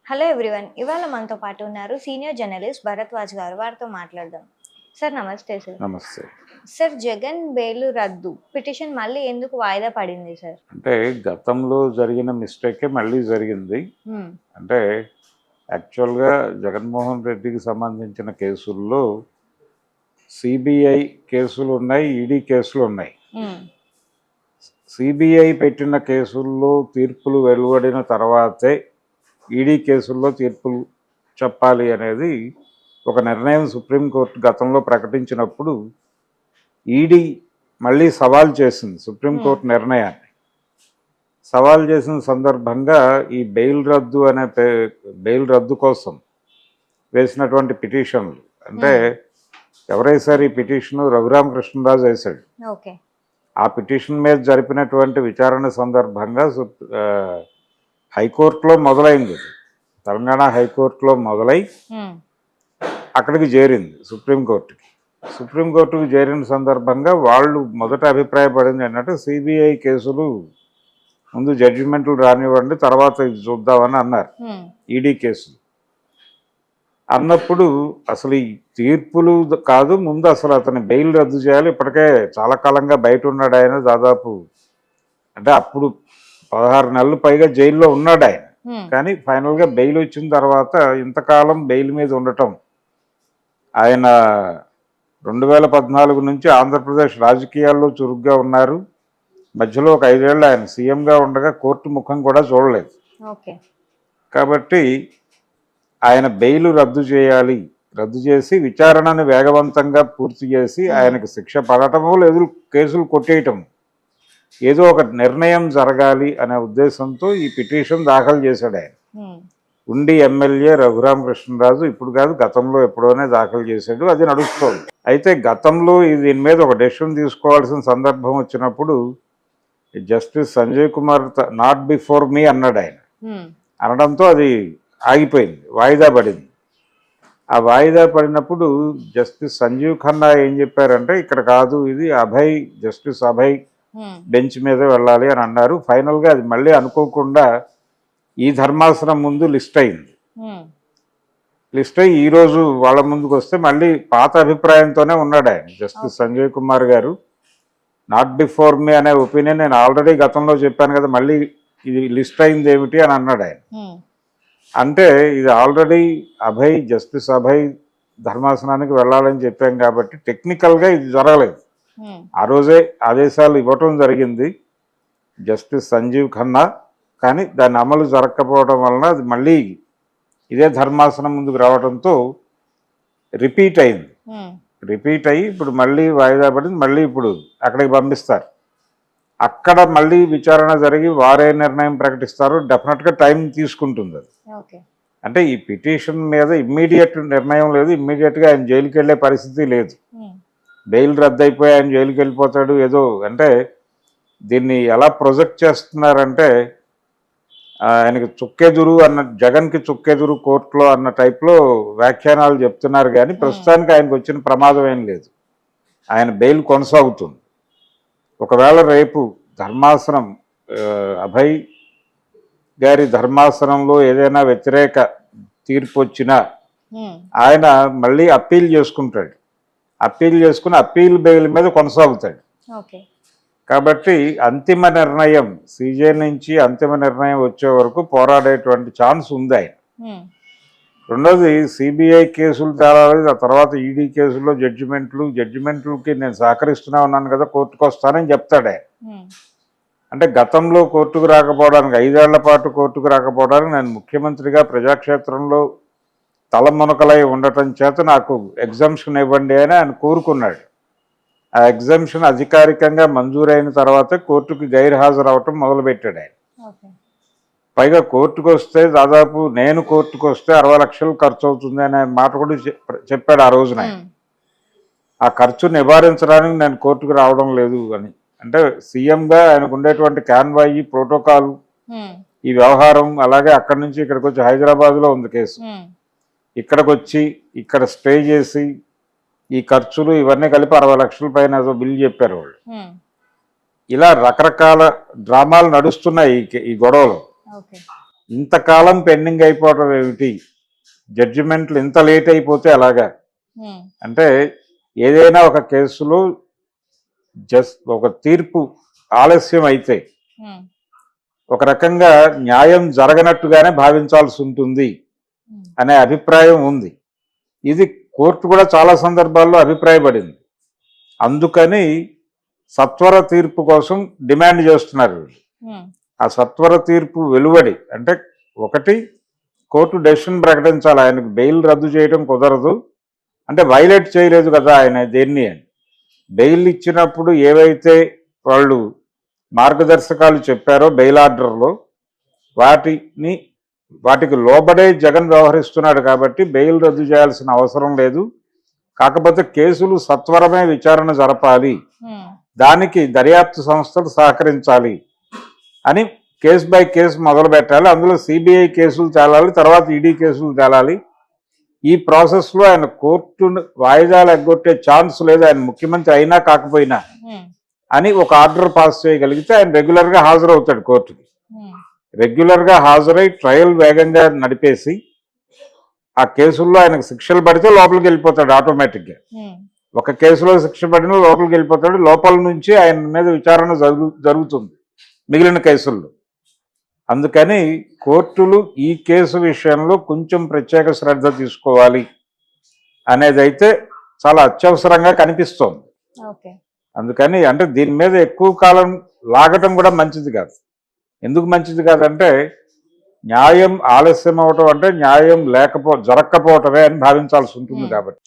Hello everyone. ఇవాళ మనతో పాటు ఉన్నారు సీనియర్ జర్నలిస్ట్ భరద్వాజ్ గారు. వారితో మాట్లాడదాం. సార్ నమస్తే సార్. నమస్తే. సార్ జగన్ బెయిల్ రద్దు పిటిషన్ మళ్ళీ ఎందుకు వాయిదా పడింది సార్? అంటే గతంలో జరిగిన మిస్టేకే మళ్ళీ జరిగింది. అంటే యాక్చువల్గా జగన్మోహన్ రెడ్డికి సంబంధించిన కేసుల్లో సిబిఐ కేసులు ఉన్నాయి, ఈడీ కేసులు ఉన్నాయి. సిబిఐ పెట్టిన కేసుల్లో తీర్పులు వెలువడిన తర్వాతే ఈడీ కేసుల్లో తీర్పులు చెప్పాలి అనేది ఒక నిర్ణయం సుప్రీంకోర్టు గతంలో ప్రకటించినప్పుడు ఈడీ మళ్ళీ సవాల్ చేసింది సుప్రీంకోర్టు నిర్ణయాన్ని. సవాల్ చేసిన సందర్భంగా ఈ బెయిల్ రద్దు కోసం వేసినటువంటి పిటిషన్లు, అంటే ఎవరేసారు ఈ పిటిషను? రఘురామకృష్ణరాజు వేశాడు. ఆ పిటిషన్ మీద జరిపినటువంటి విచారణ సందర్భంగా హైకోర్టులో మొదలైంది. తెలంగాణ హైకోర్టులో మొదలై అక్కడికి చేరింది సుప్రీంకోర్టుకి. సుప్రీంకోర్టుకి చేరిన సందర్భంగా వాళ్ళు మొదట అభిప్రాయపడింది ఏంటంటే సిబిఐ కేసులు ముందు జడ్జిమెంట్లు రానివ్వండి, తర్వాత ఇది చూద్దామని అన్నారు. ఈడీ కేసులు అన్నప్పుడు అసలు ఈ తీర్పులు కాదు, ముందు అసలు అతని బెయిల్ రద్దు చేయాలి. ఇప్పటికే చాలా కాలంగా బయట ఉన్నాడు ఆయన. దాదాపు అంటే అప్పుడు 16 నెలలు పైగా జైల్లో ఉన్నాడు ఆయన. కానీ ఫైనల్గా బెయిల్ వచ్చిన తర్వాత ఇంతకాలం బెయిల్ మీద ఉండటం, ఆయన 2014 నుంచి ఆంధ్రప్రదేశ్ రాజకీయాల్లో చురుగ్గా ఉన్నారు. మధ్యలో ఒక 5 ఏళ్ళు ఆయన సీఎంగా ఉండగా కోర్టు ముఖం కూడా చూడలేదు. కాబట్టి ఆయన బెయిల్ రద్దు చేయాలి, రద్దు చేసి విచారణను వేగవంతంగా పూర్తి చేసి ఆయనకు శిక్ష పడటమో లేదు కేసులు కొట్టేయటం, ఏదో ఒక నిర్ణయం జరగాలి అనే ఉద్దేశంతో ఈ పిటిషన్ దాఖలు చేశాడు ఆయన. ఉండి ఎమ్మెల్యే రఘురామకృష్ణరాజు ఇప్పుడు కాదు, గతంలో ఎప్పుడోనే దాఖలు చేశాడు. అది నడుస్తోంది. అయితే గతంలో దీని మీద ఒక డెసిషన్ తీసుకోవాల్సిన సందర్భం వచ్చినప్పుడు justice Sanjay Kumar not before me అన్నాడు ఆయన. అనడంతో అది ఆగిపోయింది, వాయిదా పడింది. ఆ వాయిదా పడినప్పుడు జస్టిస్ సంజీవ్ ఖన్నా ఏం చెప్పారంటే ఇక్కడ కాదు, ఇది జస్టిస్ అభయ్ బెంచ్ మీద వెళ్ళాలి అని అన్నారు. ఫైనల్గా అది మళ్ళీ అనుకోకుండా ఈ ధర్మాసనం ముందు లిస్ట్ అయింది. లిస్ట్ అయ్యి ఈరోజు వాళ్ళ ముందుకు వస్తే మళ్ళీ పాత అభిప్రాయంతోనే ఉన్నాడు ఆయన. జస్టిస్ సంజయ్ కుమార్ గారు నాట్ బిఫోర్ మీ అనే ఒపీనియన్ నేను ఆల్రెడీ గతంలో చెప్పాను కదా, మళ్ళీ ఇది లిస్ట్ అయింది ఏమిటి అని అన్నాడు ఆయన. అంటే ఇది ఆల్రెడీ జస్టిస్ అభయ్ ధర్మాసనానికి వెళ్ళాలని చెప్పాం కాబట్టి టెక్నికల్గా ఇది జరగలేదు. ఆ రోజే ఆదేశాలు ఇవ్వటం జరిగింది జస్టిస్ సంజీవ్ ఖన్నా, కానీ దాని అమలు జరగకపోవడం వలన అది మళ్ళీ ఇదే ధర్మాసనం ముందుకు రావడంతో రిపీట్ అయింది. రిపీట్ అయ్యి ఇప్పుడు మళ్ళీ వాయిదా పడింది. మళ్ళీ ఇప్పుడు అక్కడికి పంపిస్తారు. అక్కడ మళ్ళీ విచారణ జరిగి వారే నిర్ణయం ప్రకటిస్తారు. డెఫినెట్గా టైం తీసుకుంటుంది అది. అంటే ఈ పిటిషన్ మీద ఇమ్మీడియట్ నిర్ణయం లేదు, ఇమ్మీడియట్గా ఆయన జైలుకి వెళ్ళే పరిస్థితి లేదు. బెయిల్ రద్దు అయిపోయి ఆయన జైలుకి వెళ్ళిపోతాడు ఏదో. అంటే దీన్ని ఎలా ప్రొజెక్ట్ చేస్తున్నారంటే ఆయనకి చుక్కెదురు అన్న, జగన్కి చుక్కెదురు కోర్టులో అన్న టైప్లో వ్యాఖ్యానాలు చెప్తున్నారు. కానీ ప్రస్తుతానికి ఆయనకు వచ్చిన ప్రమాదం ఏం లేదు. ఆయన బెయిల్ కొనసాగుతుంది. ఒకవేళ రేపు ధర్మాసనం అభయ్ గారి ధర్మాసనంలో ఏదైనా వ్యతిరేక తీర్పు వచ్చినా ఆయన మళ్ళీ అప్పీల్ చేసుకుంటాడు. అప్పీల్ చేసుకుని అప్పీల్ బెయిల్ మీద కొనసాగుతాడు. కాబట్టి అంతిమ నిర్ణయం సీజే నుంచి అంతిమ నిర్ణయం వచ్చే వరకు పోరాడేటువంటి ఛాన్స్ ఉంది ఆయన. రెండోది సిబిఐ కేసులు తేలాలి, ఆ తర్వాత ఈడీ కేసుల్లో జడ్జిమెంట్లకి నేను సహకరిస్తూనే ఉన్నాను కదా, కోర్టుకు వస్తానని చెప్తాడు ఆయన. అంటే గతంలో కోర్టుకు రాకపోవడానికి, 5 ఏళ్ల పాటు కోర్టుకు రాకపోవడానికి నేను ముఖ్యమంత్రిగా ప్రజాక్షేత్రంలో తలమునకలై ఉండటం చేత నాకు ఎగ్జంప్షన్ ఇవ్వండి అని ఆయన కోరుకున్నాడు. ఆ ఎగ్జంప్షన్ అధికారికంగా మంజూరైన తర్వాత కోర్టుకు గైర్హాజరు అవటం మొదలుపెట్టాడు ఆయన. పైగా కోర్టుకు వస్తే దాదాపు నేను కోర్టుకు వస్తే 60 లక్షలు ఖర్చు అవుతుంది అనే మాట కూడా చెప్పాడు ఆ రోజున. ఆ ఖర్చు నివారించడానికి నేను కోర్టుకు రావడం లేదు అని. అంటే సీఎంగా ఆయనకు ఉండేటువంటి కాన్వాయి, ప్రోటోకాల్, ఈ వ్యవహారం, అలాగే అక్కడి నుంచి ఇక్కడికి వచ్చి హైదరాబాద్లో ఉంది కేసు, ఇక్కడికి వచ్చి ఇక్కడ స్టే చేసి ఈ ఖర్చులు ఇవన్నీ కలిపి 60 లక్షల పైన ఏదో బిల్ చెప్పారు వాళ్ళు. ఇలా రకరకాల డ్రామాలు నడుస్తున్నాయి ఈ గొడవలో. ఇంతకాలం పెండింగ్ అయిపోవడం ఏమిటి, జడ్జిమెంట్లు ఇంత లేట్ అయిపోతే అలాగా అంటే ఏదైనా ఒక కేసులో ఒక తీర్పు ఆలస్యం అయితే ఒక రకంగా న్యాయం జరగనట్టుగానే భావించాల్సి ఉంటుంది అనే అభిప్రాయం ఉంది. ఇది కోర్టు కూడా చాలా సందర్భాల్లో అభిప్రాయపడింది. అందుకని సత్వర తీర్పు కోసం డిమాండ్ చేస్తున్నారు. ఆ సత్వర తీర్పు వెలువడి అంటే ఒకటి కోర్టు డెసిషన్ ప్రకటించాలి, ఆయనకు బెయిల్ రద్దు చేయడం కుదరదు అంటే వైలేట్ చేయలేదు కదా ఆయన దేన్ని అని. బెయిల్ ఇచ్చినప్పుడు ఏవైతే వాళ్ళు మార్గదర్శకాలు చెప్పారో బెయిల్ ఆర్డర్లో వాటికి లోబడే జగన్ వ్యవహరిస్తున్నాడు కాబట్టి బెయిల్ రద్దు చేయాల్సిన అవసరం లేదు. కాకపోతే కేసులు సత్వరమే విచారణ జరపాలి, దానికి దర్యాప్తు సంస్థలు సహకరించాలి అని కేసు బై కేసు మొదలు పెట్టాలి. అందులో సిబిఐ కేసులు తేలాలి, తర్వాత ఈడీ కేసులు తేలాలి. ఈ ప్రాసెస్లో ఆయన కోర్టు వాయిదాలు ఎగ్గొట్టే ఛాన్స్ లేదు, ఆయన ముఖ్యమంత్రి అయినా కాకపోయినా అని ఒక ఆర్డర్ పాస్ చేయగలిగితే ఆయన రెగ్యులర్గా హాజరవుతాడు కోర్టుకి. రెగ్యులర్గా హాజరై ట్రయల్ వేగంగా నడిపేసి ఆ కేసుల్లో ఆయనకు శిక్షలు పడితే లోపలికి వెళ్ళిపోతాడు ఆటోమేటిక్గా. ఒక కేసులో శిక్ష పడిన లోపలికి వెళ్ళిపోతాడు, లోపల నుంచి ఆయన మీద విచారణ జరుగుతుంది మిగిలిన కేసుల్లో. అందుకని కోర్టులు ఈ కేసు విషయంలో కొంచెం ప్రత్యేక శ్రద్ధ తీసుకోవాలి అనేది అయితే చాలా అత్యవసరంగా కనిపిస్తోంది. అందుకని అంటే దీని మీద ఎక్కువ కాలం లాగటం కూడా మంచిది కాదు. ఎందుకు మంచిది కాదంటే న్యాయం ఆలస్యం అవటం అంటే న్యాయం జరగకపోవటమే అని భావించాల్సి ఉంటుంది కాబట్టి.